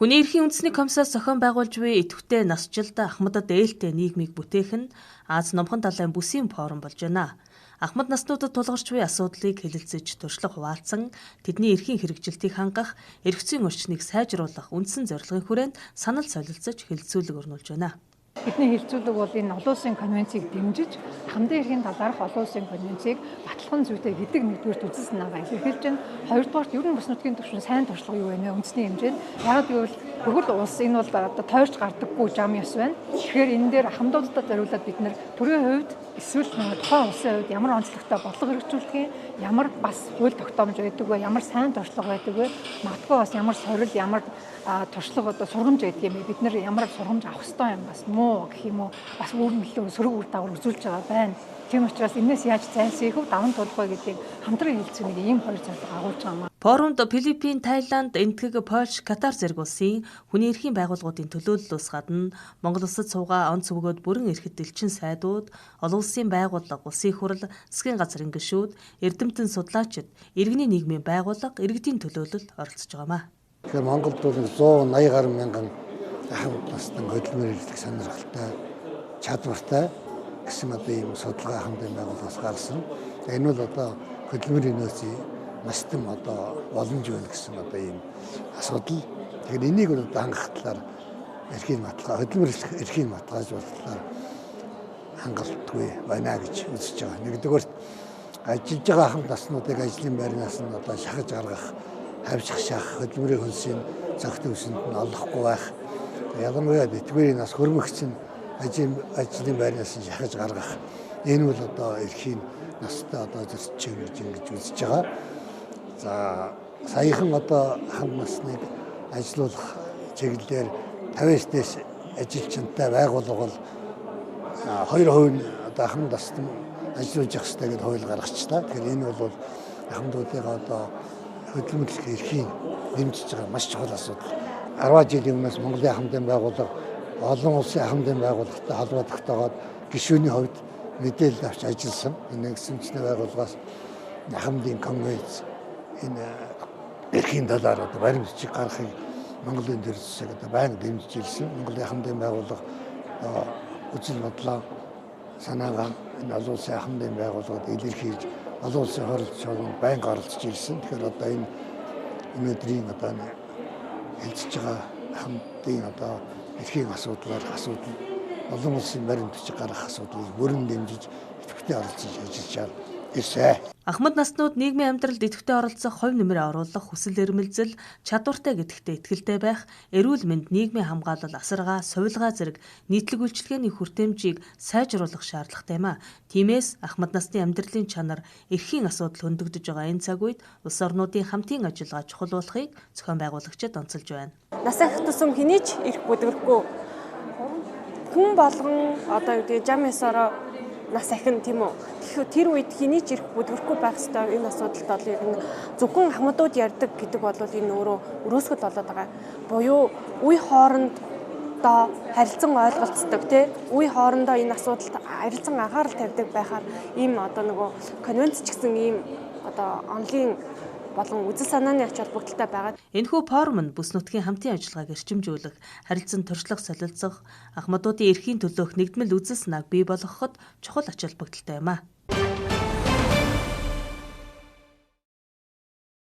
Хүний эрхийн үндэсний комиссаас зохион байгуулж буй идэвхтэй насжилт ахмадад ээлтэй нийгмийг бүтээх нь Аз номхон далайн бүсийн форум болж байна. Ахмад наснуудад тулгарч буй асуудлыг хэлэлцэж туршлага хуваалцсан, тэдний эрхийн хэрэгжилтийг хангах, эрх зүйн орчныг сайжруулах үндсэн зорилгын хүрээнд санал солилцож хэлэлцүүлэг өрнүүлж байна. Бидний хэлцүүлэг бол энэ олон улсын конвенцийг дэмжиж хамтын эрхийн талаарх олон улсын конвенцийг баталхан зүйтэй гэдэг нэгдүгээр үзэл санаагаа илэрхийлж байна. Хоёрдугаарт ер нь бүс нутгийн түвшин сайн туршлага юу вэ нэ үндэсний хэмжээнд. Яг гэвэл бүгд улс энэ бол одоо тойрч гардаггүй зам ёс байна. Тэгэхээр энэ дээр хамтдуудад зориулаад бид нэр төрийн хувьд эсвэл тухайн улсын хувьд ямар онцлогтой бодлого хэрэгжүүлэх юм, ямар бас хууль тогтоомж байдаг вэ, ямар сайн туршлага байдаг вэ, магадгүй бас ямар сорил, ямар туршлага одоо сургамж байдаг юм бэ, бид нэр ямар сургамж авах ёстой юм бас муу гэх юм уу, бас өөр нөлөө сөрөг үр дагавар үзүүлж байгаа байна. Тийм учраас энэс яаж зайлсхийх вэ, даван тулах вэ гэдгийг хамтран хэлцэх нэг ийм хоёр зорилго агуулж байгаа юм. Форумд Филиппин, Таиланд, Энэтхэг, Польш, Катар зэрэг улсын хүний эрхийн байгууллагуудын төлөөллөөс гадна Монгол улсад суугаа онц өгөөд бүрэн эрхэт элчин сайдууд, олон улсын байгууллага, улсын хурал, засгийн газрын гишүүд, эрдэмтэн судлаачид, иргэний нийгмийн байгууллага, иргэдийн төлөөлөл оролцож байгаамаа. Тэгэхээр Монголд бол 180 гаруй мянган ахмад насны хөдөлмөр эрхлэх сонирхолтой, чадвартай гэсэн одоо ийм судалгаа хамтын байгууллагаас гарсан. Энэ бол одоо хөдөлмөрийн нөөцийн настам одоо боломж байна гэсэн одоо ийм асуудал. Тэгэхээр энийг бол одоо хангах талаар эрхийн баталгаа, хөдөлмөр эрхийн баталгааж бодлоор хангалтгүй байна гэж үзэж байгаа. Нэгдүгээр ажиллаж байгаа ахмад наснуудыг ажлын байрнаас нь одоо шахаж гаргах, хавьчих шах, хөдөлмөрийн хөлсийн зөвхөн өсөнд нь олохгүй байх. Ялангуяа тэтгэврийн нас хөрмөгцөн ажлын байрнаас нь шахаж гаргах. Энэ бол одоо эрхийн настай одоо зөрчиж ингэж үзэж байгаа. За саяхан одоо ахмад насныг ажилуулах чиглэлээр 50-аас дээш ажилчинтай байгууллага бол 2% нь одоо ахмад насны ажиллаж явах хэрэгтэй гэж хууль гаргачихлаа. Тэгэхээр энэ бол ахмадуудын одоо хөдөлмөрлөх эрхийг дэмжиж байгаа маш чухал асуудал. 10 жилийн өмнөөс Монголын ахмадын байгууллага олон улсын ахмадын байгууллагатай холбогдохтойгоод гишүүний хувьд мэдээлэл авч ажилласан. Энэ нэгдсэн байгууллагаас ахмадын конвенц энэ эрхийн талаар одоо баримт бичиг гаргахыг Монголын төрөлсөг одоо байнга дэмжиж ирсэн. Монголын ахмадын байгууллага үзэл бодлоо санаагаа энэ олон улсын ахмадын байгууллагад илэрхийлж олон улсын хоролцоогонд байнга оролцож ирсэн. Тэгэхээр одоо энэ өнөөдрийн одоо хэлцэж байгаа ахмадын одоо эрхийн асуудал олон улсын баримт бичиг гаргах асуудлыг бүрэн дэмжиж идэвхтэй оролцож ажиллаж ирсэн. Ахмад наснууд нийгмийн амьдралд идэвхтэй оролцох, хувь нэмрээ оруулах, хүсэл эрмэлзэл, чадвартай гэдэгтээ итгэлтэй байх, эрүүл мэнд, нийгмийн хамгаалал, асаргаа, сувилгаа зэрэг нийтлэг үйлчилгээний хүртээмжийг сайжруулах шаардлагатай юм а. Тиймээс ахмад насны амьдралын чанар, эрхийн асуудал хөндөгдөж байгаа энэ цаг үед улс орнуудын хамтын ажиллагаа чухал болохыг зохион байгуулагчид онцолж байна. Нас ахих тусам хэний ч эрх бүдгэрхгүй хүн болгон одоо жам ясаараа нас ахин тийм үү. Тэр үед хэний ч эрх бүдгэрхгүй байх ёстой энэ асуудалд бол ер нь зөвхөн ахмадууд ярьдаг гэдэг бол энэ өөрөө өрөөсгөл болоод байгаа. Буюу үе хоорондоо харилцан ойлголцдог тий. Үе хоорондоо энэ асуудалд харилцан анхаарал тавьдаг байхаар ийм одоо нөгөө конвенц ч гэсэн ийм одоо онлын болон үзэл санааны ач холбогдолтой байгаа. Энэхүү форум нь бүс нутгийн хамтын ажиллагааг эрчимжүүлэх, харилцан туршлага солилцох, ахмадуудын эрхийн төлөөх нэгдмэл үзэл санааг бий болгоход чухал ач холбогдолтой юм а.